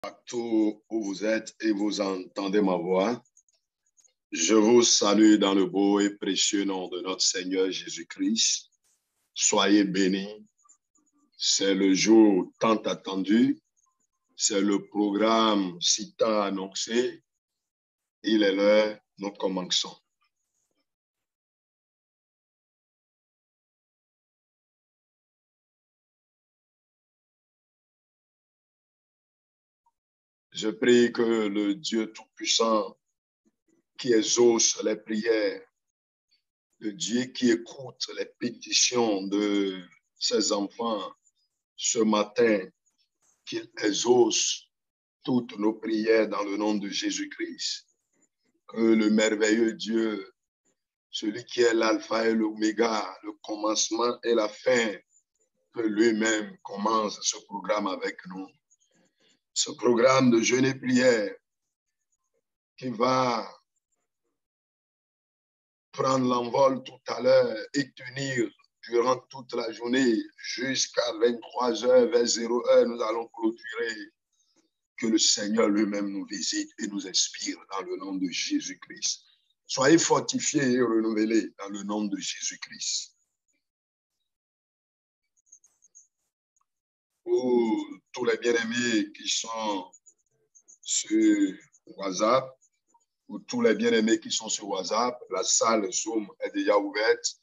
Partout où vous êtes et vous entendez ma voix, je vous salue dans le beau et précieux nom de notre Seigneur Jésus-Christ. Soyez bénis. C'est le jour tant attendu. C'est le programme si tant annoncé. Il est l'heure, nous commençons. Je prie que le Dieu Tout-Puissant qui exauce les prières, le Dieu qui écoute les pétitions de ses enfants ce matin, qu'il exauce toutes nos prières dans le nom de Jésus-Christ. Que le merveilleux Dieu, celui qui est l'alpha et l'oméga, le commencement et la fin, que lui-même commence ce programme avec nous. Ce programme de jeûne et prière qui va prendre l'envol tout à l'heure et tenir durant toute la journée jusqu'à 23h, vers 0h, nous allons clôturer. Que le Seigneur lui-même nous visite et nous inspire dans le nom de Jésus-Christ. Soyez fortifiés et renouvelés dans le nom de Jésus-Christ. Pour tous les bien-aimés qui sont sur WhatsApp, pour tous les bien-aimés qui sont sur WhatsApp, la salle Zoom est déjà ouverte.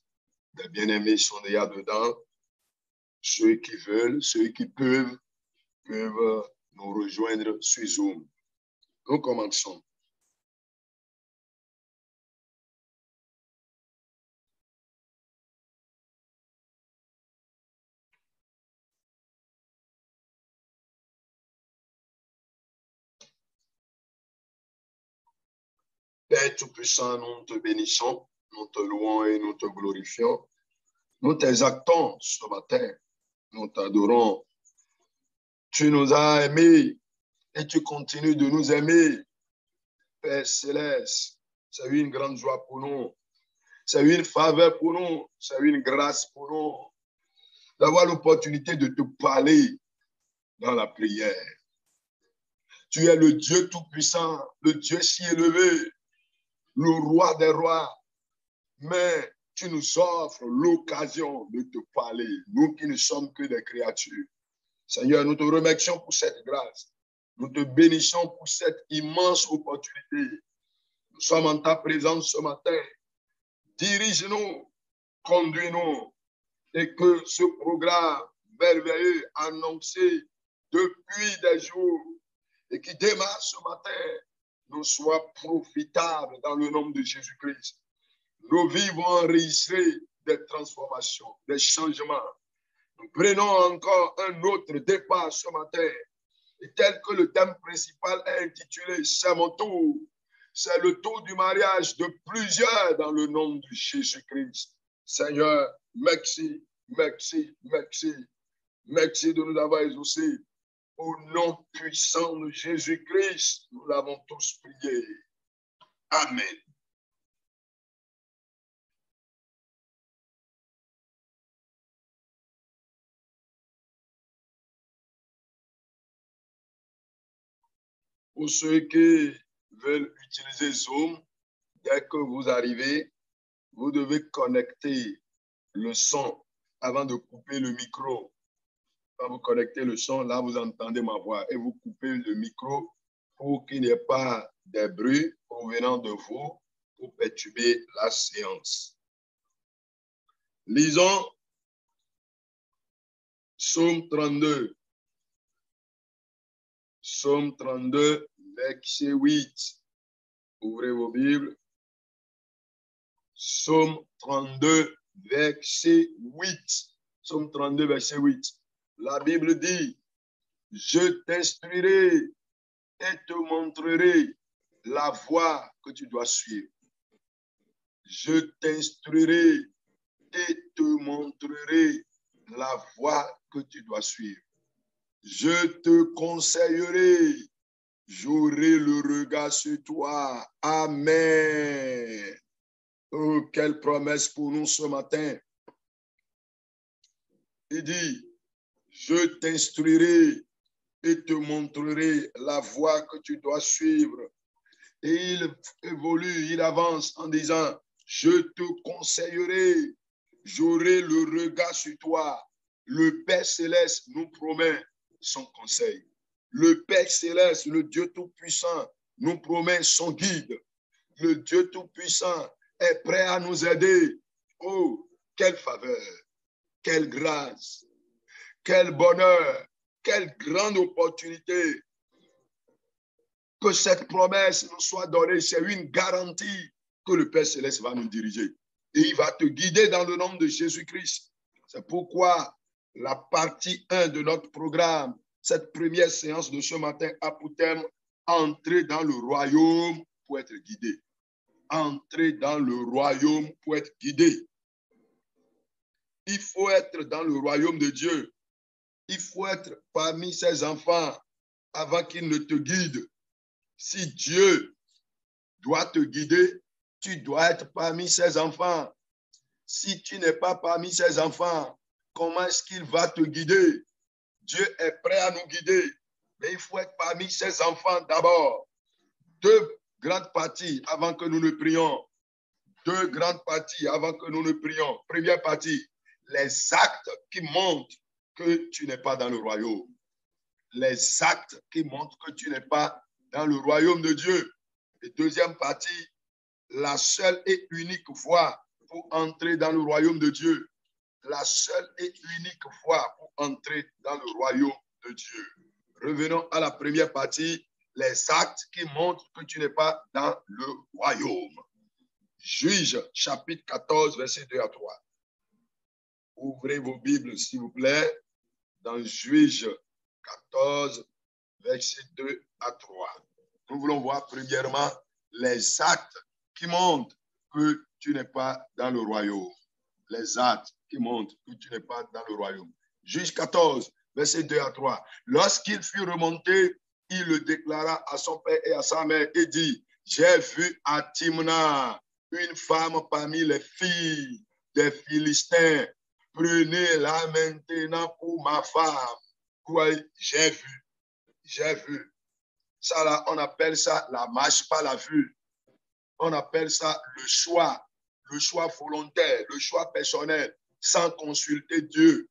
Les bien-aimés sont déjà dedans. Ceux qui veulent, ceux qui peuvent nous rejoindre sur Zoom. Nous commençons. Père Tout-Puissant, nous te bénissons, nous te louons et nous te glorifions. Nous t'exaltons ce matin, nous t'adorons. Tu nous as aimés et tu continues de nous aimer. Père Céleste, c'est une grande joie pour nous. C'est une faveur pour nous. C'est une grâce pour nous d'avoir l'opportunité de te parler dans la prière. Tu es le Dieu Tout-Puissant, le Dieu si élevé, le roi des rois, mais tu nous offres l'occasion de te parler, nous qui ne sommes que des créatures. Seigneur, nous te remercions pour cette grâce. Nous te bénissons pour cette immense opportunité. Nous sommes en ta présence ce matin. Dirige-nous, conduis-nous, et que ce programme merveilleux annoncé depuis des jours et qui démarre ce matin nous soit profitable dans le nom de Jésus-Christ. Nos vies vont enregistrer des transformations, des changements. Nous prenons encore un autre départ ce matin. Et tel que le thème principal est intitulé « C'est mon tour », c'est le tour du mariage de plusieurs dans le nom de Jésus-Christ. Seigneur, merci, merci, merci. Merci de nous avoir exaucés. Au nom puissant de Jésus-Christ, nous l'avons tous prié. Amen. Pour ceux qui veulent utiliser Zoom, dès que vous arrivez, vous devez connecter le son avant de couper le micro. Quand vous connectez le son, là, vous entendez ma voix et vous coupez le micro pour qu'il n'y ait pas de bruit provenant de vous pour perturber la séance. Lisons Psaume 32. Psaume 32, verset 8. Ouvrez vos Bibles. Psaume 32, verset 8. Psaume 32, verset 8. La Bible dit, « Je t'instruirai et te montrerai la voie que tu dois suivre. Je t'instruirai et te montrerai la voie que tu dois suivre. Je te conseillerai, j'aurai le regard sur toi. » Amen. Oh, quelle promesse pour nous ce matin. Il dit, je t'instruirai et te montrerai la voie que tu dois suivre. Et il évolue, il avance en disant, je te conseillerai, j'aurai le regard sur toi. Le Père Céleste nous promet son conseil. Le Père Céleste, le Dieu Tout-Puissant, nous promet son guide. Le Dieu Tout-Puissant est prêt à nous aider. Oh, quelle faveur, quelle grâce, quel bonheur, quelle grande opportunité que cette promesse nous soit donnée. C'est une garantie que le Père Céleste va nous diriger. Et il va te guider dans le nom de Jésus-Christ. C'est pourquoi la partie 1 de notre programme, cette première séance de ce matin a pour thème entrer dans le royaume pour être guidé. Entrer dans le royaume pour être guidé. Il faut être dans le royaume de Dieu. Il faut être parmi ses enfants avant qu'il ne te guide. Si Dieu doit te guider, tu dois être parmi ses enfants. Si tu n'es pas parmi ses enfants, comment est-ce qu'il va te guider? Dieu est prêt à nous guider, mais il faut être parmi ses enfants d'abord. Deux grandes parties avant que nous ne prions. Deux grandes parties avant que nous ne prions. Première partie, les actes qui montrent que tu n'es pas dans le royaume. Les actes qui montrent que tu n'es pas dans le royaume de Dieu. Et deuxième partie, la seule et unique voie pour entrer dans le royaume de Dieu. La seule et unique voie pour entrer dans le royaume de Dieu. Revenons à la première partie, les actes qui montrent que tu n'es pas dans le royaume. Juge, chapitre 14, versets 2 à 3. Ouvrez vos Bibles, s'il vous plaît, dans Juge 14, versets 2 à 3. Nous voulons voir premièrement les actes qui montrent que tu n'es pas dans le royaume. Les actes qui montrent que tu n'es pas dans le royaume. Juge 14, versets 2 à 3. Lorsqu'il fut remonté, il le déclara à son père et à sa mère et dit, j'ai vu à Timna une femme parmi les filles des Philistins. Prenez-la maintenant pour ma femme. Quoi, j'ai vu. Ça là, on appelle ça la marche par la vue. On appelle ça le choix volontaire, le choix personnel, sans consulter Dieu.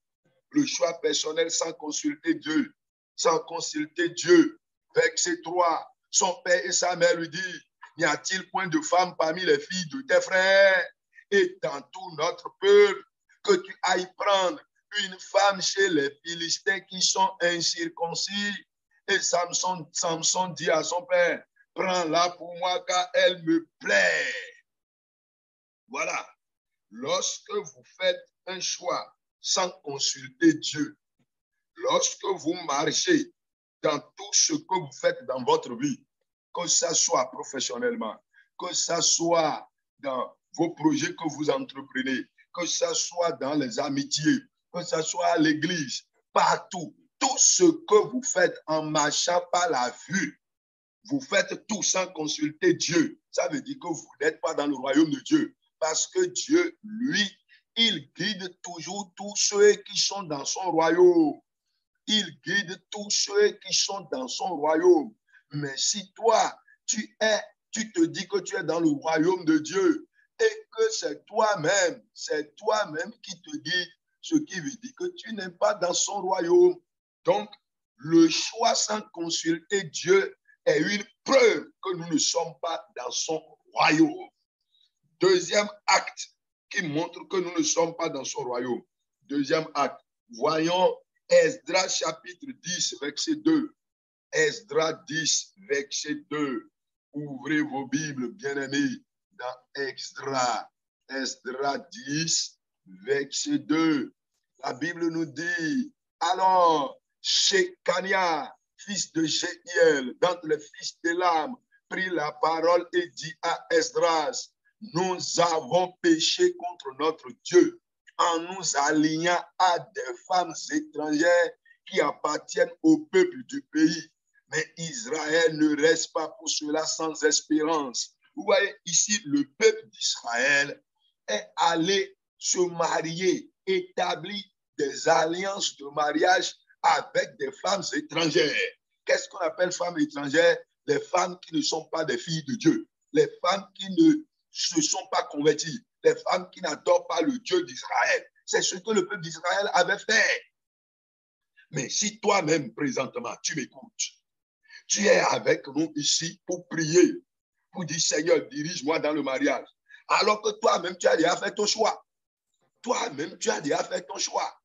Le choix personnel sans consulter Dieu. Sans consulter Dieu. Verset 3, son père et sa mère lui disent, n'y a-t-il point de femme parmi les filles de tes frères et dans tout notre peuple que tu ailles prendre une femme chez les Philistins qui sont incirconcis? Et Samson dit à son père, prends-la pour moi car elle me plaît. Voilà. Lorsque vous faites un choix sans consulter Dieu, lorsque vous marchez dans tout ce que vous faites dans votre vie, que ça soit professionnellement, que ça soit dans vos projets que vous entreprenez, que ça soit dans les amitiés, que ça soit à l'église, partout, tout ce que vous faites en marchant par la vue, vous faites tout sans consulter Dieu. Ça veut dire que vous n'êtes pas dans le royaume de Dieu. Parce que Dieu, lui, il guide toujours tous ceux qui sont dans son royaume. Il guide tous ceux qui sont dans son royaume. Mais si toi, tu te dis que tu es dans le royaume de Dieu et que c'est toi-même qui te guide, ce qui veut dire que tu n'es pas dans son royaume. Donc, le choix sans consulter Dieu est une preuve que nous ne sommes pas dans son royaume. Deuxième acte qui montre que nous ne sommes pas dans son royaume. Deuxième acte. Voyons Esdras chapitre 10, verset 2. Esdras 10, verset 2. Ouvrez vos Bibles, bien-aimés, dans Esdras. Esdras 10, verset 2. La Bible nous dit, alors, Shekania, fils de Jéhiel, d'entre les fils d'Élam, prit la parole et dit à Esdras, nous avons péché contre notre Dieu en nous alignant à des femmes étrangères qui appartiennent au peuple du pays. Mais Israël ne reste pas pour cela sans espérance. Vous voyez ici, le peuple d'Israël est allé se marier, établir des alliances de mariage avec des femmes étrangères. Qu'est-ce qu'on appelle femmes étrangères? Les femmes qui ne sont pas des filles de Dieu, les femmes qui ne se sont pas converties, les femmes qui n'adorent pas le Dieu d'Israël. C'est ce que le peuple d'Israël avait fait. Mais si toi-même, présentement, tu m'écoutes, tu es avec nous ici pour prier, pour dire, Seigneur, dirige-moi dans le mariage, alors que toi-même, tu as déjà fait ton choix. Toi-même, tu as déjà fait ton choix.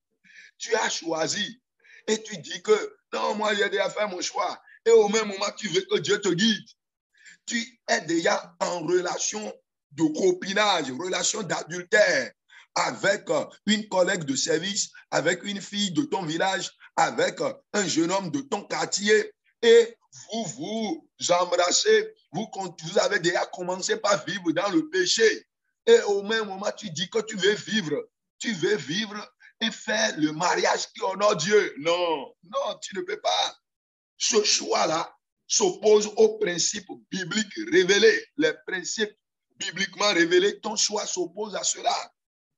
Tu as choisi et tu dis que, non, moi, j'ai déjà fait mon choix. Et au même moment, tu veux que Dieu te guide. Tu es déjà en relation de copinage, relation d'adultère avec une collègue de service, avec une fille de ton village, avec un jeune homme de ton quartier. Et vous vous embrassez, vous avez déjà commencé par vivre dans le péché. Et au même moment, tu dis que tu veux vivre et faire le mariage qui honore Dieu. Non, non, tu ne peux pas. Ce choix-là s'oppose aux principes bibliques révélés. Les principes bibliquement révélés, ton choix s'oppose à cela.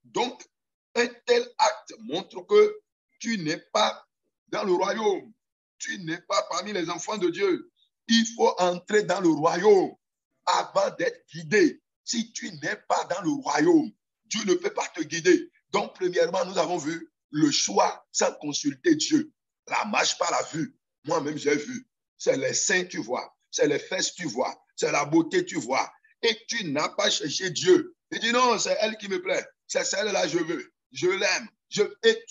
Donc, un tel acte montre que tu n'es pas dans le royaume. Tu n'es pas parmi les enfants de Dieu. Il faut entrer dans le royaume avant d'être guidé. Si tu n'es pas dans le royaume, Dieu ne peut pas te guider. Donc, premièrement, nous avons vu le choix sans consulter Dieu. La marche par la vue. Moi-même, j'ai vu. C'est les seins, tu vois. C'est les fesses, tu vois. C'est la beauté, tu vois. Et tu n'as pas cherché Dieu. Il dit non, c'est elle qui me plaît. C'est celle-là, je veux. Je l'aime. Et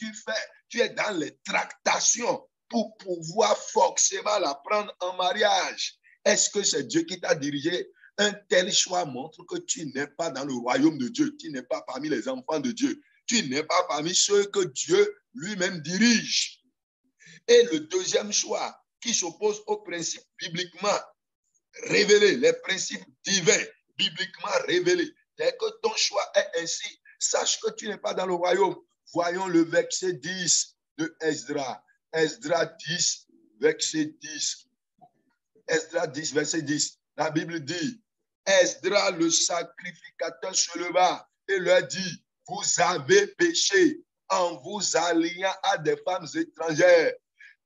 tu es dans les tractations pour pouvoir forcément la prendre en mariage. Est-ce que c'est Dieu qui t'a dirigé? Un tel choix montre que tu n'es pas dans le royaume de Dieu. Tu n'es pas parmi les enfants de Dieu. Tu n'es pas parmi ceux que Dieu lui-même dirige. Et le deuxième choix qui s'oppose aux principes bibliquement révélés, les principes divins bibliquement révélés. Dès que ton choix est ainsi, sache que tu n'es pas dans le royaume. Voyons le verset 10 de Esdras. Esdras 10, verset 10. Esdras 10, verset 10. La Bible dit, Esdras le sacrificateur se leva et leur dit, vous avez péché en vous alliant à des femmes étrangères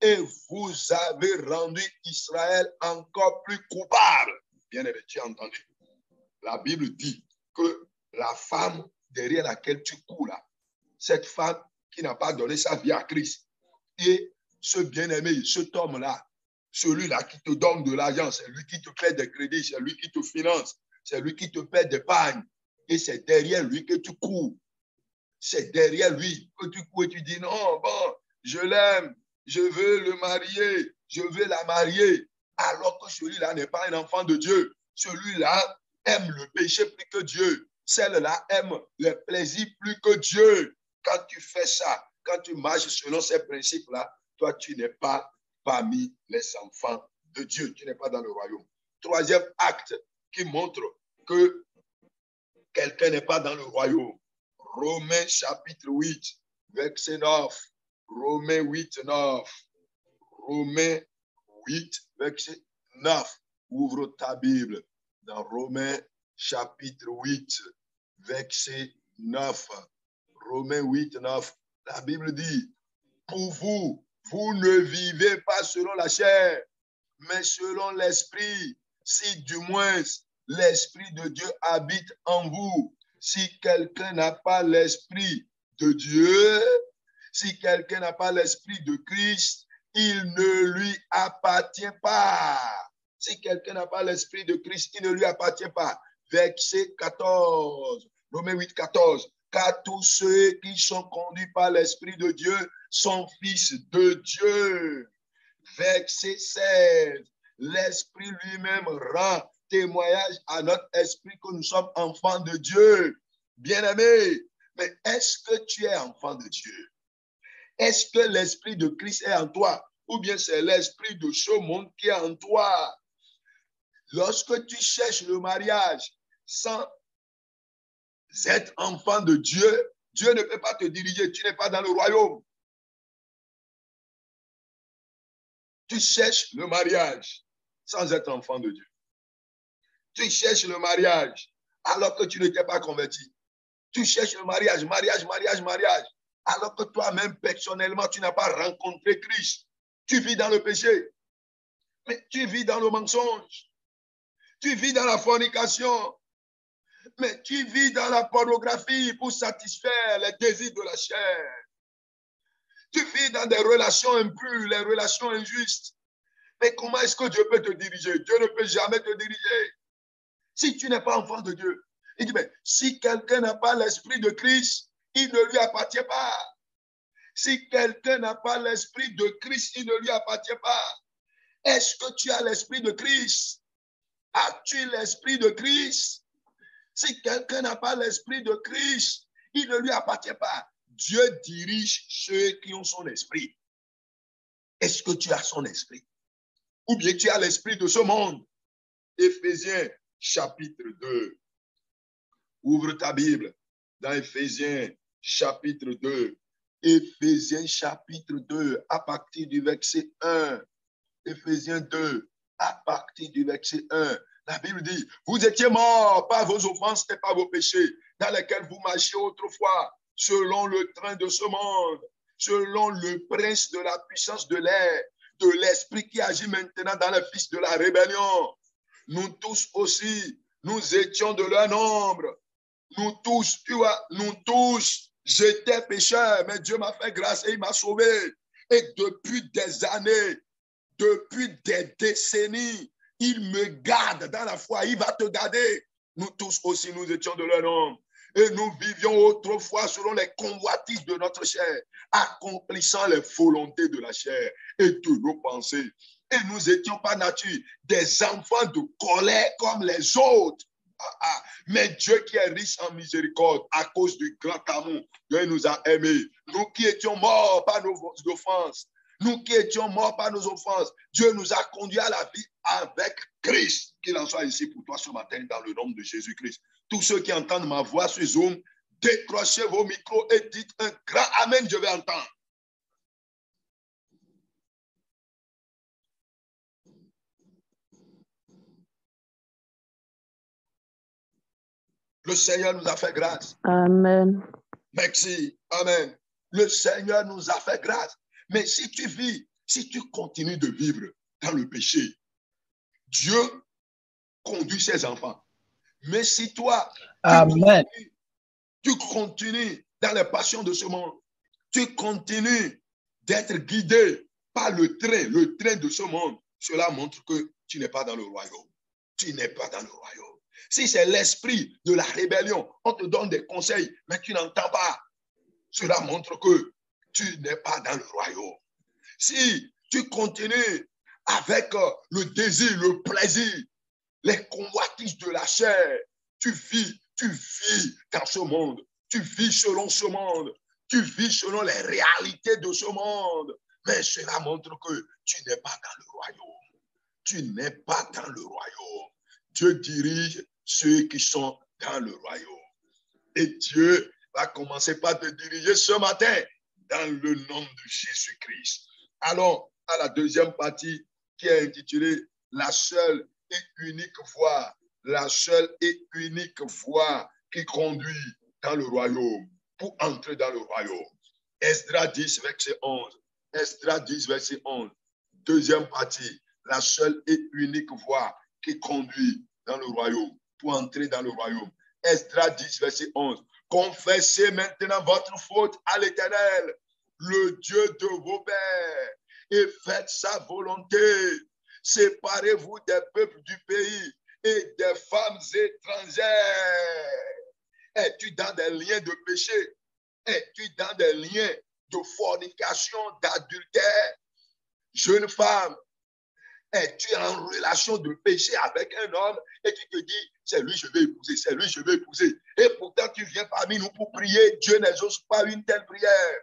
et vous avez rendu Israël encore plus coupable. Bien aimé, tu as entendu. La Bible dit que la femme derrière laquelle tu cours là, cette femme qui n'a pas donné sa vie à Christ, et ce bien-aimé, cet homme-là, celui-là qui te donne de l'argent, c'est lui qui te paie des crédits, c'est lui qui te finance, c'est lui qui te paie d'épargne, et c'est derrière lui que tu cours. C'est derrière lui que tu cours et tu dis non, bon, je l'aime, je veux le marier, je veux la marier, alors que celui-là n'est pas un enfant de Dieu. Celui-là aime le péché plus que Dieu. Celle-là aime le plaisir plus que Dieu. Quand tu fais ça, quand tu marches selon ces principes-là, toi, tu n'es pas parmi les enfants de Dieu. Tu n'es pas dans le royaume. Troisième acte qui montre que quelqu'un n'est pas dans le royaume. Romains chapitre 8, verset 9. Romains 8, 9. Romains 8, verset 9. Ouvre ta Bible dans Romains chapitre 8, verset 9. Romains 8, 9. La Bible dit, pour vous, vous ne vivez pas selon la chair, mais selon l'esprit, si du moins l'esprit de Dieu habite en vous. Si quelqu'un n'a pas l'esprit de Dieu, si quelqu'un n'a pas l'esprit de Christ, il ne lui appartient pas. Si quelqu'un n'a pas l'esprit de Christ, il ne lui appartient pas. Verset 14, Romains 8, 14. Car tous ceux qui sont conduits par l'esprit de Dieu sont fils de Dieu. Verset 16. L'esprit lui-même rend témoignage à notre esprit que nous sommes enfants de Dieu. Bien-aimé, mais est-ce que tu es enfant de Dieu? Est-ce que l'esprit de Christ est en toi? Ou bien c'est l'esprit de ce monde qui est en toi? Lorsque tu cherches le mariage sans être enfant de Dieu, Dieu ne peut pas te diriger. Tu n'es pas dans le royaume. Tu cherches le mariage sans être enfant de Dieu. Tu cherches le mariage alors que tu ne t'es pas converti. Tu cherches le mariage, mariage. alors que toi-même, personnellement, tu n'as pas rencontré Christ. Tu vis dans le péché, mais tu vis dans le mensonge, tu vis dans la fornication, mais tu vis dans la pornographie pour satisfaire les désirs de la chair. Tu vis dans des relations impures, les relations injustes. Mais comment est-ce que Dieu peut te diriger? Dieu ne peut jamais te diriger. Si tu n'es pas enfant de Dieu, il dit, mais si quelqu'un n'a pas l'esprit de Christ, il ne lui appartient pas. Si quelqu'un n'a pas l'esprit de Christ, il ne lui appartient pas. Est-ce que tu as l'esprit de Christ? As-tu l'esprit de Christ? Si quelqu'un n'a pas l'esprit de Christ, il ne lui appartient pas. Dieu dirige ceux qui ont son esprit. Est-ce que tu as son esprit? Ou bien tu as l'esprit de ce monde? Éphésiens chapitre 2. Ouvre ta Bible dans Éphésiens chapitre 2. Éphésiens chapitre 2 à partir du verset 1. Éphésiens 2 à partir du verset 1. La Bible dit, vous étiez morts par vos offenses et par vos péchés, dans lesquels vous marchiez autrefois, selon le train de ce monde, selon le prince de la puissance de l'air, de l'esprit qui agit maintenant dans les fils de la rébellion. Nous tous aussi, nous étions de leur nombre. Nous tous, tu vois, nous tous, j'étais pécheur, mais Dieu m'a fait grâce et il m'a sauvé. Et depuis des années, depuis des décennies, il me garde dans la foi, il va te garder. Nous tous aussi, nous étions de leur nombre. Et nous vivions autrefois selon les convoitises de notre chair, accomplissant les volontés de la chair et de nos pensées. Et nous étions par nature des enfants de colère comme les autres. Mais Dieu qui est riche en miséricorde, à cause du grand amour, Dieu nous a aimés. Nous qui étions morts par nos offenses, nous qui étions morts par nos offenses, Dieu nous a conduits à la vie avec Christ. Qu'il en soit ici pour toi ce matin dans le nom de Jésus-Christ. Tous ceux qui entendent ma voix sur Zoom, décrochez vos micros et dites un grand Amen, je vais entendre. Le Seigneur nous a fait grâce. Amen. Merci. Amen. Le Seigneur nous a fait grâce. Mais si tu vis, si tu continues de vivre dans le péché, Dieu conduit ses enfants. Mais si toi, tu continues dans les passions de ce monde, tu continues d'être guidé par le train de ce monde, cela montre que tu n'es pas dans le royaume. Tu n'es pas dans le royaume. Si c'est l'esprit de la rébellion, on te donne des conseils, mais tu n'entends pas. Cela montre que tu n'es pas dans le royaume. Si tu continues avec le désir, le plaisir, les convoitises de la chair, tu vis dans ce monde. Tu vis selon ce monde. Tu vis selon les réalités de ce monde. Mais cela montre que tu n'es pas dans le royaume. Tu n'es pas dans le royaume. Dieu dirige ceux qui sont dans le royaume. Et Dieu va commencer par te diriger ce matin dans le nom de Jésus-Christ. Allons à la deuxième partie qui est intitulée « La seule et unique voie ». La seule et unique voie qui conduit dans le royaume, pour entrer dans le royaume. Esdras 10, verset 11. Esdras 10, verset 11. Deuxième partie, la seule et unique voie qui conduit dans le royaume, pour entrer dans le royaume. Esdras 10, verset 11. Confessez maintenant votre faute à l'Éternel, le Dieu de vos pères, et faites sa volonté. Séparez-vous des peuples du pays et des femmes étrangères. Es-tu dans des liens de péché? Es-tu dans des liens de fornication, d'adultère? Jeune femme, es-tu en relation de péché avec un homme et tu te dis, c'est lui je vais épouser, c'est lui je vais épouser. Et pourtant tu viens parmi nous pour prier, Dieu n'exauce pas une telle prière.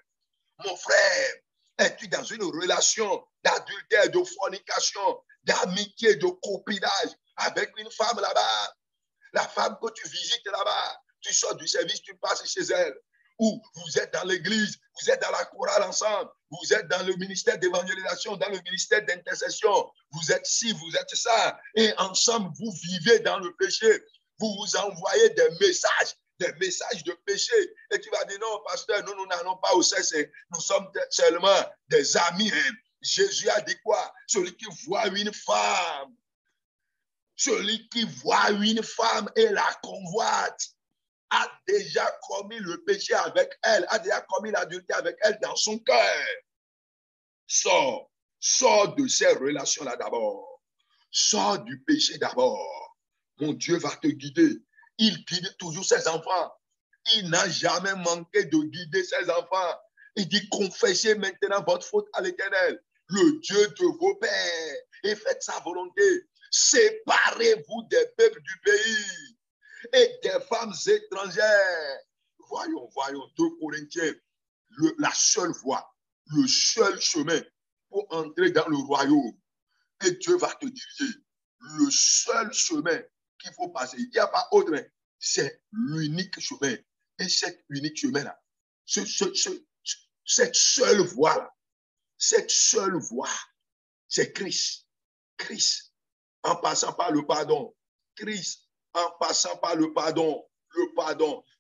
Mon frère, es-tu dans une relation d'adultère, de fornication, d'amitié, de copinage avec une femme là-bas? La femme que tu visites là-bas, tu sors du service, tu passes chez elle. Ou vous êtes dans l'église, vous êtes dans la chorale ensemble, vous êtes dans le ministère d'évangélisation, dans le ministère d'intercession, vous êtes ci, vous êtes ça, et ensemble vous vivez dans le péché, vous vous envoyez des messages des messages de péché. Et tu vas dire, non, pasteur, nous n'allons pas au sexe, nous sommes seulement des amis. Hein. Jésus a dit quoi? Celui qui voit une femme, et la convoite, a déjà commis le péché avec elle, a déjà commis l'adultère avec elle dans son cœur. Sors de ces relations-là d'abord. Sors du péché d'abord. Mon Dieu va te guider. Il guide toujours ses enfants. Il n'a jamais manqué de guider ses enfants. Il dit, confessez maintenant votre faute à l'Éternel, le Dieu de vos pères, et faites sa volonté. Séparez-vous des peuples du pays et des femmes étrangères. Voyons, 2 Corinthiens, la seule voie, le seul chemin pour entrer dans le royaume. Et Dieu va te diriger. Le seul chemin qu'il faut passer, il n'y a pas autre, c'est l'unique chemin. Et cet unique chemin-là, cette seule voie-là, c'est Christ. Christ, en passant par le pardon. Christ, en passant par le pardon.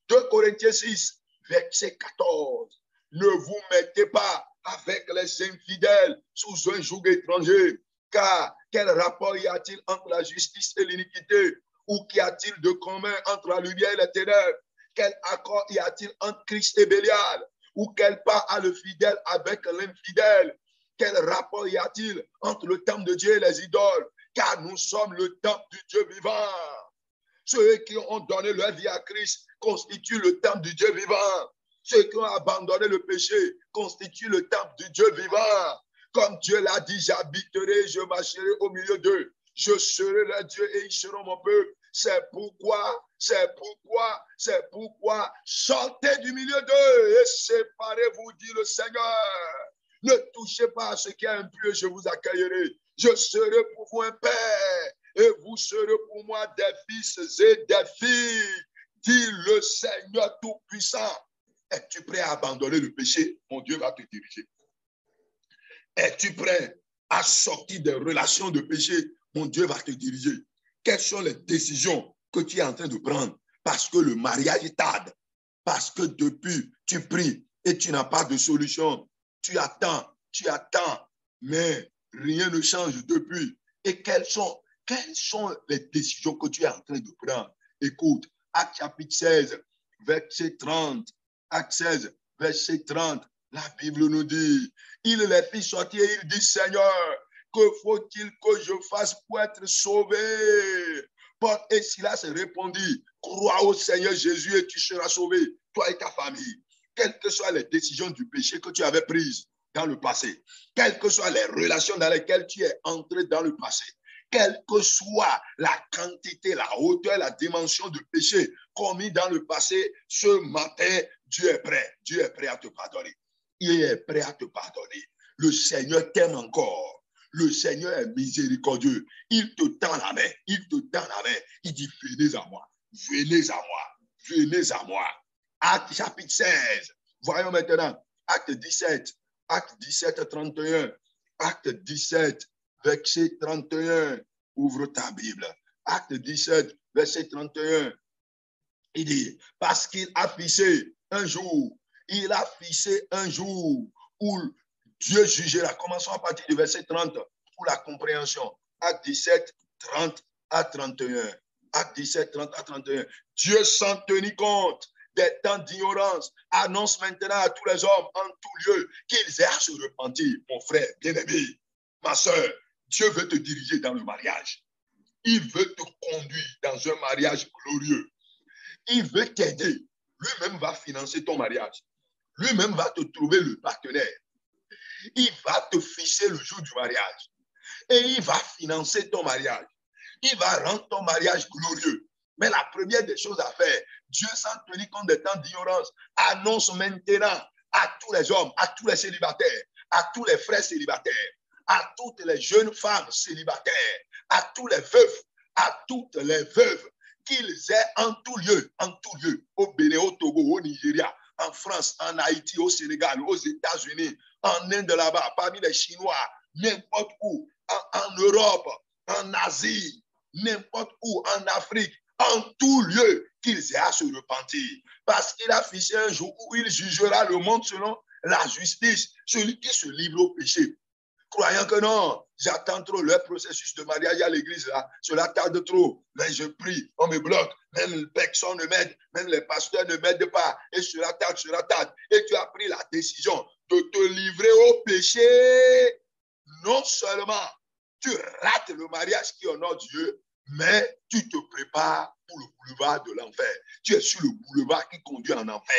2 Corinthiens 6, verset 14. Ne vous mettez pas avec les infidèles sous un joug étranger, car quel rapport y a-t-il entre la justice et l'iniquité? Ou qu'y a-t-il de commun entre la lumière et les ténèbres? Quel accord y a-t-il entre Christ et Bélial? Ou quel part a le fidèle avec l'infidèle? Quel rapport y a-t-il entre le temple de Dieu et les idoles? Car nous sommes le temple du Dieu vivant. Ceux qui ont donné leur vie à Christ constituent le temple du Dieu vivant. Ceux qui ont abandonné le péché constituent le temple du Dieu vivant. Comme Dieu l'a dit, j'habiterai, je marcherai au milieu d'eux. Je serai leur Dieu et ils seront mon peuple. C'est pourquoi, sortez du milieu d'eux et séparez-vous, dit le Seigneur. Ne touchez pas à ce qui est impur, je vous accueillerai. Je serai pour vous un père et vous serez pour moi des fils et des filles, dit le Seigneur Tout-Puissant. Es-tu prêt à abandonner le péché? Mon Dieu va te diriger. Es-tu prêt à sortir des relations de péché? Mon Dieu va te diriger. Quelles sont les décisions que tu es en train de prendre? Parce que le mariage tarde. Parce que depuis, tu pries et tu n'as pas de solution. Tu attends, mais rien ne change depuis. Et quelles sont les décisions que tu es en train de prendre? Écoute, Acte chapitre 16, verset 30. Acte 16, verset 30. La Bible nous dit, il les fit sortir et il dit, Seigneur, que faut-il que je fasse pour être sauvé? Paul et Silas répondit, crois au Seigneur Jésus et tu seras sauvé, toi et ta famille. Quelles que soient les décisions du péché que tu avais prises dans le passé, quelles que soient les relations dans lesquelles tu es entré dans le passé, quelle que soit la quantité, la hauteur, la dimension de péché commis dans le passé, ce matin, Dieu est prêt à te pardonner. Il est prêt à te pardonner. Le Seigneur t'aime encore. Le Seigneur est miséricordieux. Il te tend la main. Il dit, venez à moi. Venez à moi. Acte chapitre 16. Voyons maintenant. Acte 17, 31. Acte 17, verset 31. Ouvre ta Bible. Acte 17, verset 31. Il dit, parce qu'il a fixé un jour où Dieu jugera. Commençons à partir du verset 30 pour la compréhension. Acte 17, 30 à 31. Acte 17, 30 à 31. Dieu, sans tenir compte des temps d'ignorance, annonce maintenant à tous les hommes en tout lieu qu'ils aient à se repentir. Mon frère bien-aimé, ma soeur, Dieu veut te diriger dans le mariage. Il veut te conduire dans un mariage glorieux. Il veut t'aider. Lui-même va financer ton mariage. Lui-même va te trouver le partenaire. Il va te fixer le jour du mariage. Et il va financer ton mariage. Il va rendre ton mariage glorieux. Mais la première des choses à faire, Dieu, sans tenir compte des temps d'ignorance, annonce maintenant à tous les hommes, à tous les célibataires, à tous les frères célibataires, à toutes les jeunes femmes célibataires, à tous les veufs, à toutes les veuves, qu'ils aient en tout lieu, au Bénin, au Togo, au Nigeria, en France, en Haïti, au Sénégal, aux États-Unis, en Inde là-bas, parmi les Chinois, n'importe où, en Europe, en Asie, n'importe où, en Afrique, en tout lieu, qu'ils aient à se repentir. Parce qu'il a fixé un jour où il jugera le monde selon la justice, celui qui se livre au péché. Croyant que non, j'attends trop le processus de mariage à l'église, là, cela tarde trop. Mais je prie, on me bloque, même personne ne m'aide, même les pasteurs ne m'aident pas. Et cela tarde, cela tarde. Et tu as pris la décision de te livrer au péché. Non seulement tu rates le mariage qui honore Dieu, mais tu te prépares pour le boulevard de l'enfer. Tu es sur le boulevard qui conduit en enfer.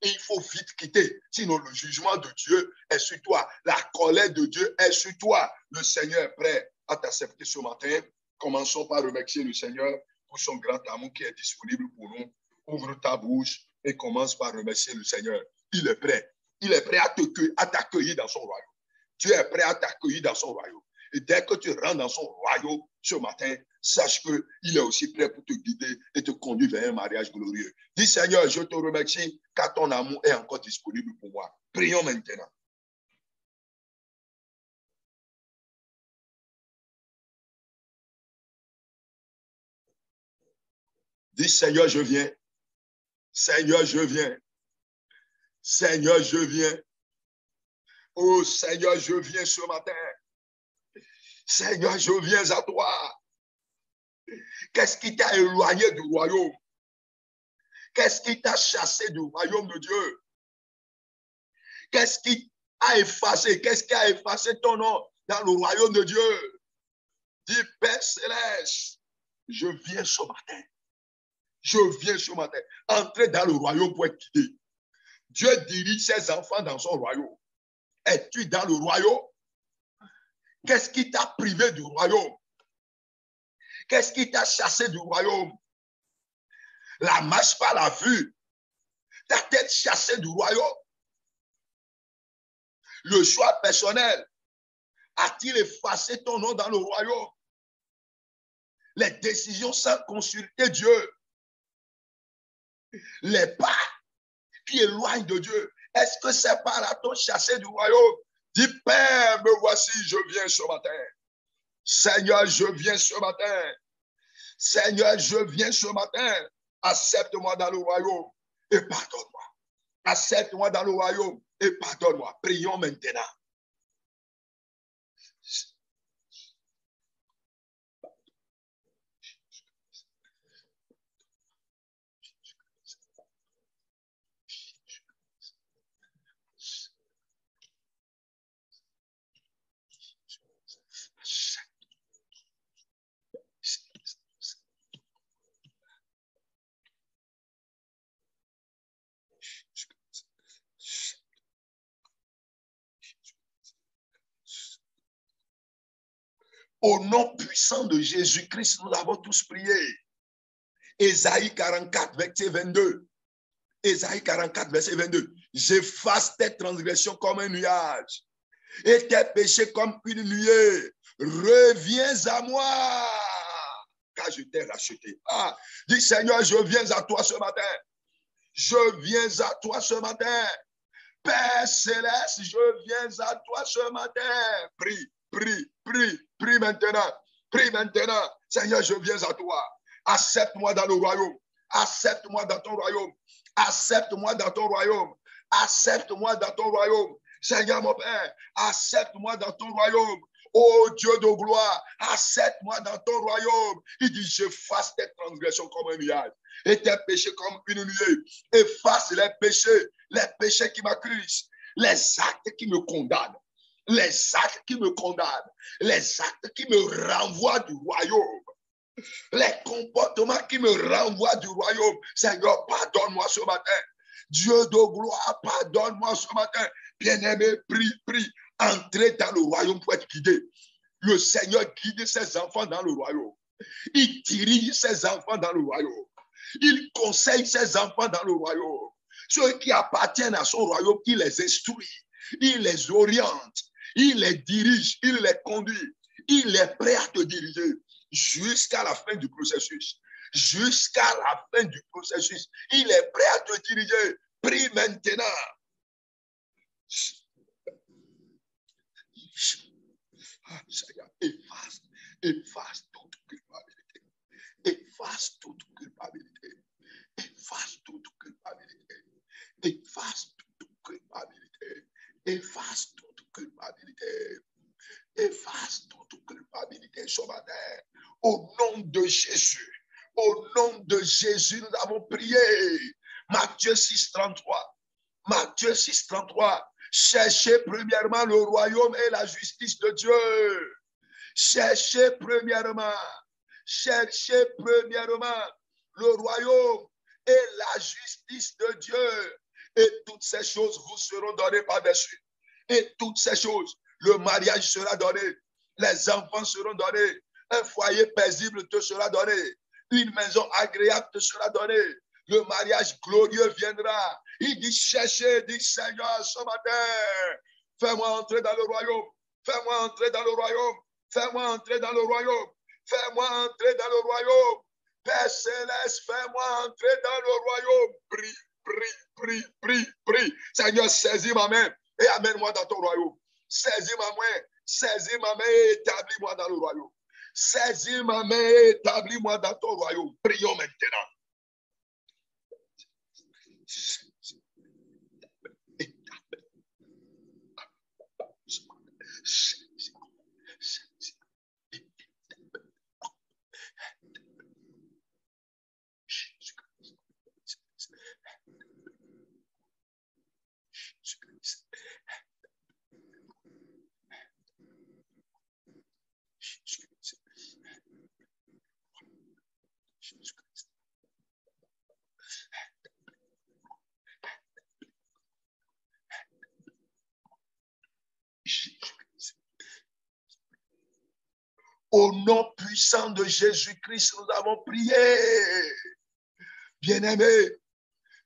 Et il faut vite quitter, sinon le jugement de Dieu est sur toi. La colère de Dieu est sur toi. Le Seigneur est prêt à t'accepter ce matin. Commençons par remercier le Seigneur pour son grand amour qui est disponible pour nous. Ouvre ta bouche et commence par remercier le Seigneur. Il est prêt. Il est prêt à t'accueillir dans son royaume. Dieu est prêt à t'accueillir dans son royaume. Et dès que tu rentres dans son royaume ce matin, sache qu'il est aussi prêt pour te guider et te conduire vers un mariage glorieux. Dis Seigneur, je te remercie car ton amour est encore disponible pour moi. Prions maintenant. Dis Seigneur, je viens. Seigneur, je viens. Seigneur, je viens. Oh Seigneur, je viens ce matin. Seigneur, je viens à toi. Qu'est-ce qui t'a éloigné du royaume? Qu'est-ce qui t'a chassé du royaume de Dieu? Qu'est-ce qui a effacé? Qu'est-ce qui a effacé ton nom dans le royaume de Dieu? Dis Père Céleste, je viens ce matin. Je viens ce matin. Entrer dans le royaume pour être guidé. Dieu dirige ses enfants dans son royaume. Es-tu dans le royaume? Qu'est-ce qui t'a privé du royaume? Qu'est-ce qui t'a chassé du royaume? La marche par la vue. Ta tête chassée du royaume. Le choix personnel a-t-il effacé ton nom dans le royaume? Les décisions sans consulter Dieu. Les pas qui éloignent de Dieu. Est-ce que ces pas-là t'ont chassé du royaume? Dis, Père, me voici, je viens ce matin. Seigneur, je viens ce matin. Seigneur, je viens ce matin. Accepte-moi dans le royaume et pardonne-moi. Accepte-moi dans le royaume et pardonne-moi. Prions maintenant. Au nom puissant de Jésus-Christ, nous avons tous prié. Ésaïe 44, verset 22. Ésaïe 44, verset 22. J'efface tes transgressions comme un nuage et tes péchés comme une nuée. Reviens à moi, car je t'ai racheté. Ah, dis Seigneur, je viens à toi ce matin. Je viens à toi ce matin. Père Céleste, je viens à toi ce matin. Prie, prie, prie, prie maintenant. Prie maintenant. Seigneur, je viens à toi. Accepte-moi dans le royaume. Accepte-moi dans ton royaume. Accepte-moi dans ton royaume. Accepte-moi dans ton royaume. Seigneur mon Père, accepte-moi dans ton royaume. Oh Dieu de gloire, accepte-moi dans ton royaume. Il dit, je fasse tes transgressions comme un nuage et tes péchés comme une nuée. Efface les péchés qui m'accusent, les actes qui me condamnent, les actes qui me condamnent, les actes qui me renvoient du royaume, les comportements qui me renvoient du royaume. Seigneur, pardonne-moi ce matin. Dieu de gloire, pardonne-moi ce matin. Bien-aimé, prie, prie. Entrez dans le royaume pour être guidé. Le Seigneur guide ses enfants dans le royaume. Il dirige ses enfants dans le royaume. Il conseille ses enfants dans le royaume. Ceux qui appartiennent à son royaume, il les instruit, il les oriente, il les dirige, il les conduit. Il est prêt à te diriger jusqu'à la fin du processus. Jusqu'à la fin du processus. Il est prêt à te diriger. Prie maintenant. Efface toute culpabilité. Efface toute culpabilité. nom de Jésus. Au nom de Jésus, nous avons prié. Matthieu 6, 33. Matthieu 6, 33. Cherchez premièrement le royaume et la justice de Dieu. Cherchez premièrement le royaume et la justice de Dieu. Et toutes ces choses vous seront données par-dessus. Et toutes ces choses, le mariage sera donné, les enfants seront donnés, un foyer paisible te sera donné, une maison agréable te sera donnée, le mariage glorieux viendra. Il dit, cherchez, dit Seigneur, ce matin, fais-moi entrer dans le royaume, fais-moi entrer dans le royaume, fais-moi entrer dans le royaume, fais-moi entrer dans le royaume. Père céleste, fais-moi entrer dans le royaume. Prie, prie, prie, prie, prie. Seigneur, saisis ma main et amène-moi dans ton royaume. Saisis ma main et établis-moi dans le royaume. Saisis ma main et établis-moi dans ton royaume. Prions maintenant. Au nom puissant de Jésus-Christ, nous avons prié. Bien-aimé,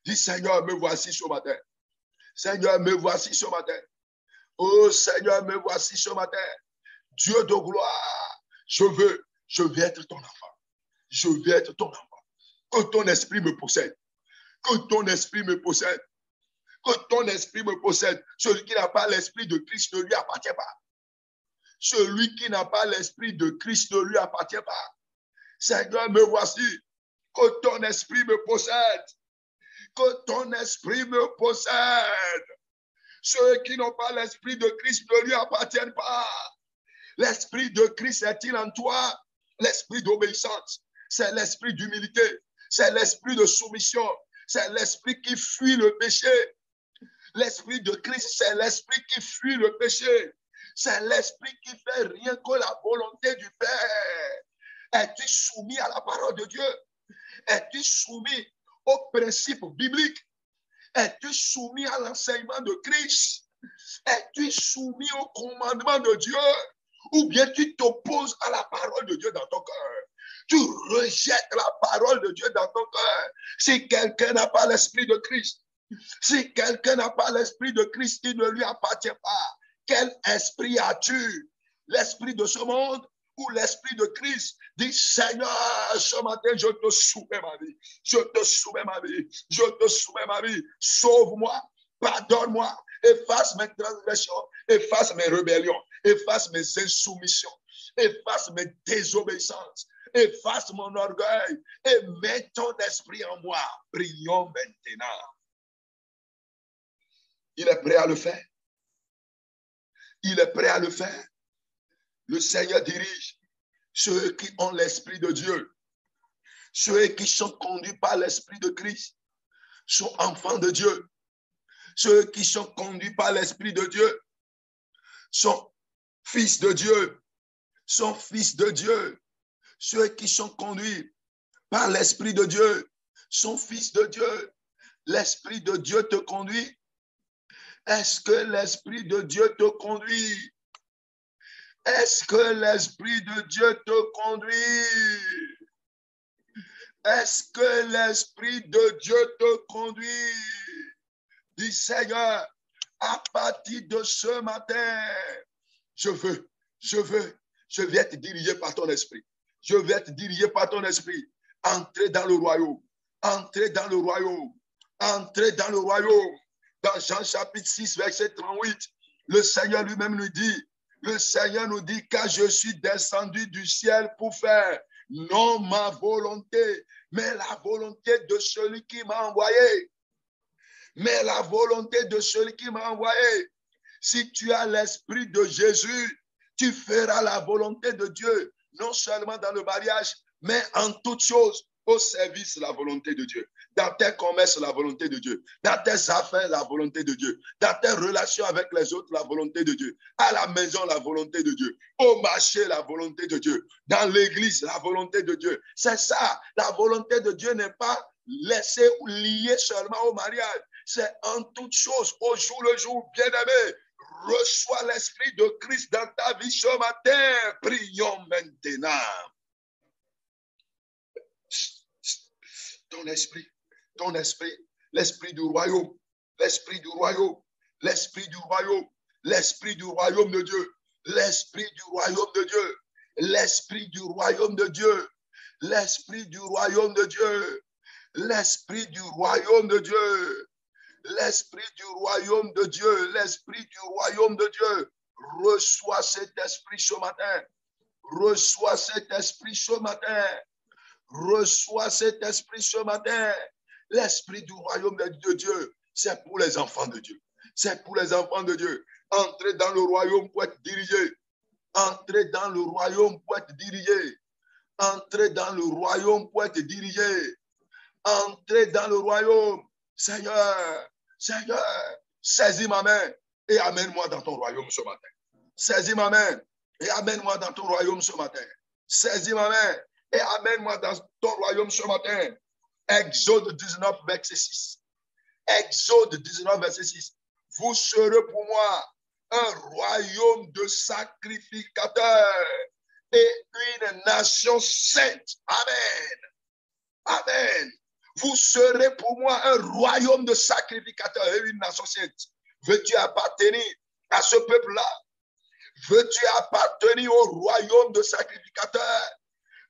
dis Seigneur, me voici ce matin. Seigneur, me voici ce matin. Oh Seigneur, me voici ce matin. Dieu de gloire, je veux être ton enfant. Je veux être ton enfant. Que ton esprit me possède. Que ton esprit me possède. Que ton esprit me possède. Celui qui n'a pas l'esprit de Christ ne lui appartient pas. Celui qui n'a pas l'esprit de Christ ne lui appartient pas. Seigneur, me voici. Que ton esprit me possède. Que ton esprit me possède. Ceux qui n'ont pas l'esprit de Christ ne lui appartiennent pas. L'esprit de Christ est-il en toi? L'esprit d'obéissance, c'est l'esprit d'humilité, c'est l'esprit de soumission, c'est l'esprit qui fuit le péché. L'esprit de Christ, c'est l'esprit qui fuit le péché. C'est l'esprit qui fait rien que la volonté du Père. Es-tu soumis à la parole de Dieu? Es-tu soumis aux principes bibliques? Es-tu soumis à l'enseignement de Christ? Es-tu soumis au commandement de Dieu? Ou bien tu t'opposes à la parole de Dieu dans ton cœur? Tu rejettes la parole de Dieu dans ton cœur. Si quelqu'un n'a pas l'esprit de Christ, si quelqu'un n'a pas l'esprit de Christ, il ne lui appartient pas. Quel esprit as-tu? L'esprit de ce monde ou l'esprit de Christ? Dis, Seigneur, ce matin, je te soumets ma vie. Je te soumets ma vie. Je te soumets ma vie. Sauve-moi, pardonne-moi, efface mes transgressions, efface mes rébellions, efface mes insoumissions, efface mes désobéissances, efface mon orgueil et mets ton esprit en moi. Prions maintenant. Il est prêt à le faire. Il est prêt à le faire. Le Seigneur dirige ceux qui ont l'esprit de Dieu. Ceux qui sont conduits par l'esprit de Christ sont enfants de Dieu. Ceux qui sont conduits par l'esprit de Dieu sont fils de Dieu. Sont fils de Dieu. Ceux qui sont conduits par l'esprit de Dieu sont fils de Dieu. L'esprit de Dieu te conduit. Est-ce que l'esprit de Dieu te conduit? Est-ce que l'esprit de Dieu te conduit? Est-ce que l'esprit de Dieu te conduit? Dis Seigneur, à partir de ce matin, je vais être dirigé par ton esprit. Je vais être dirigé par ton esprit. Entrez dans le royaume. Entrez dans le royaume. Entrez dans le royaume. Dans Jean chapitre 6, verset 38, le Seigneur lui-même nous dit, car je suis descendu du ciel pour faire non ma volonté, mais la volonté de celui qui m'a envoyé. Mais la volonté de celui qui m'a envoyé. Si tu as l'esprit de Jésus, tu feras la volonté de Dieu. non seulement dans le mariage, mais en toute chose, au service de la volonté de Dieu. Dans tes commerces, la volonté de Dieu. Dans tes affaires, la volonté de Dieu. Dans tes relations avec les autres, la volonté de Dieu. À la maison, la volonté de Dieu. Au marché, la volonté de Dieu. Dans l'église, la volonté de Dieu. C'est ça. La volonté de Dieu n'est pas laissée ou liée seulement au mariage. C'est en toute chose, au jour le jour, bien-aimé. Reçois l'Esprit de Christ dans ta vie ce matin. Prions maintenant. Ton esprit, l'esprit du royaume, l'esprit du royaume, l'esprit du royaume, l'esprit du royaume de Dieu, l'esprit du royaume de Dieu, l'esprit du royaume de Dieu, l'esprit du royaume de Dieu, l'esprit du royaume de Dieu, l'esprit du royaume de Dieu, l'esprit du royaume de Dieu. Reçois cet esprit ce matin. Reçois cet esprit ce matin. Reçois cet esprit ce matin. L'esprit du royaume de Dieu, c'est pour les enfants de Dieu. C'est pour les enfants de Dieu. Entrez dans le royaume pour être dirigé. Entrez dans le royaume pour être dirigé. Entrez dans le royaume pour être dirigé. Entrez dans le royaume. Seigneur, Seigneur, saisis ma main et amène-moi dans ton royaume ce matin. Saisis ma main et amène-moi dans ton royaume ce matin. Saisis ma main et amène-moi dans ton royaume ce matin. Exode 19, verset 6. Exode 19, verset 6. Vous serez pour moi un royaume de sacrificateurs et une nation sainte. Amen. Amen. Vous serez pour moi un royaume de sacrificateurs et une nation sainte. Veux-tu appartenir à ce peuple-là? Veux-tu appartenir au royaume de sacrificateurs?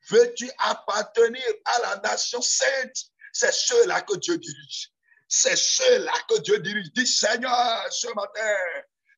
Veux-tu appartenir à la nation sainte? C'est ceux-là que Dieu dirige. C'est ceux-là que Dieu dirige. Dis, Seigneur, ce matin,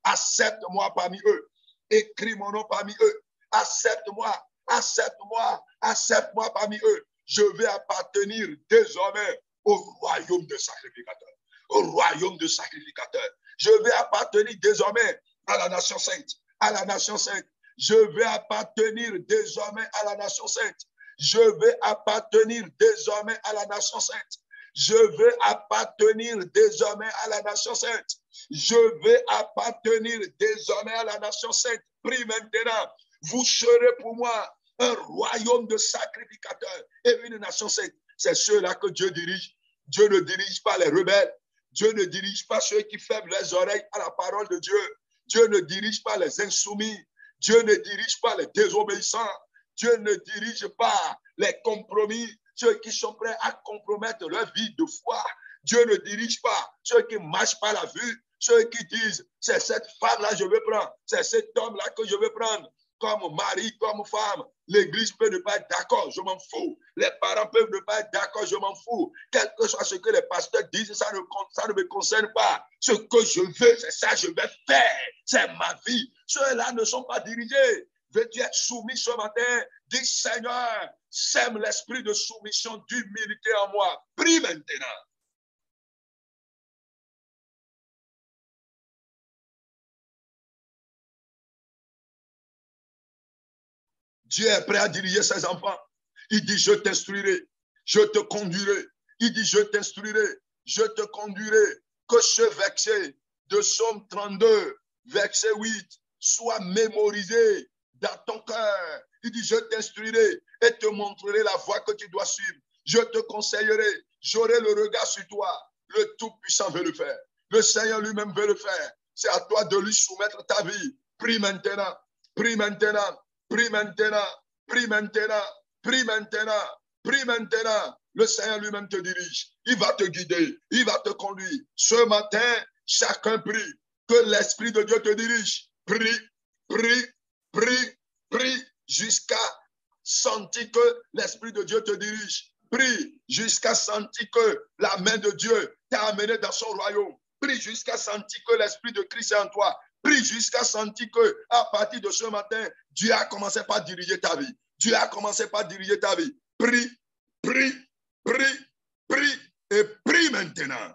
accepte-moi parmi eux. Écris mon nom parmi eux. Accepte-moi, accepte-moi, accepte-moi parmi eux. Je vais appartenir désormais au royaume de sacrificateurs. Au royaume de sacrificateurs. Je vais appartenir désormais à la nation sainte. À la nation sainte. Je vais appartenir désormais à la nation sainte. Je vais appartenir désormais à la nation sainte. Je vais appartenir désormais à la nation sainte. Je vais appartenir désormais à la nation sainte. Prie maintenant. Vous serez pour moi un royaume de sacrificateurs et une nation sainte. C'est ceux-là que Dieu dirige. Dieu ne dirige pas les rebelles. Dieu ne dirige pas ceux qui ferment les oreilles à la parole de Dieu. Dieu ne dirige pas les insoumis. Dieu ne dirige pas les désobéissants. Dieu ne dirige pas les compromis, ceux qui sont prêts à compromettre leur vie de foi. Dieu ne dirige pas ceux qui marchent par la vue, ceux qui disent, c'est cette femme-là que je veux prendre, c'est cet homme-là que je veux prendre. Comme mari, comme femme, l'église peut ne pas être d'accord, je m'en fous. Les parents peuvent ne pas être d'accord, je m'en fous. Quel que soit ce que les pasteurs disent, ça ne me concerne pas. Ce que je veux, c'est ça que je vais faire. C'est ma vie. Ceux-là ne sont pas dirigés. Veux-tu être soumis ce matin? Dis, Seigneur, sème l'esprit de soumission, d'humilité en moi. Prie maintenant. Dieu est prêt à diriger ses enfants. Il dit, je t'instruirai, je te conduirai. Il dit, je t'instruirai, je te conduirai. Que ce verset de Psaume 32, verset 8, soit mémorisé dans ton cœur. Il dit, je t'instruirai et te montrerai la voie que tu dois suivre. Je te conseillerai, j'aurai le regard sur toi. Le Tout-Puissant veut le faire. Le Seigneur lui-même veut le faire. C'est à toi de lui soumettre ta vie. Prie maintenant, prie maintenant. Prie maintenant, prie maintenant, prie maintenant, prie maintenant. Le Seigneur lui-même te dirige. Il va te guider, il va te conduire. Ce matin, chacun prie. Que l'Esprit de Dieu te dirige. Prie, prie, prie, prie, jusqu'à sentir que l'Esprit de Dieu te dirige. Prie jusqu'à sentir que la main de Dieu t'a amené dans son royaume. Prie jusqu'à sentir que l'Esprit de Christ est en toi. Prie jusqu'à sentir que, à partir de ce matin, Dieu a commencé par diriger ta vie. Dieu a commencé par diriger ta vie. Prie, prie, prie, prie et prie maintenant.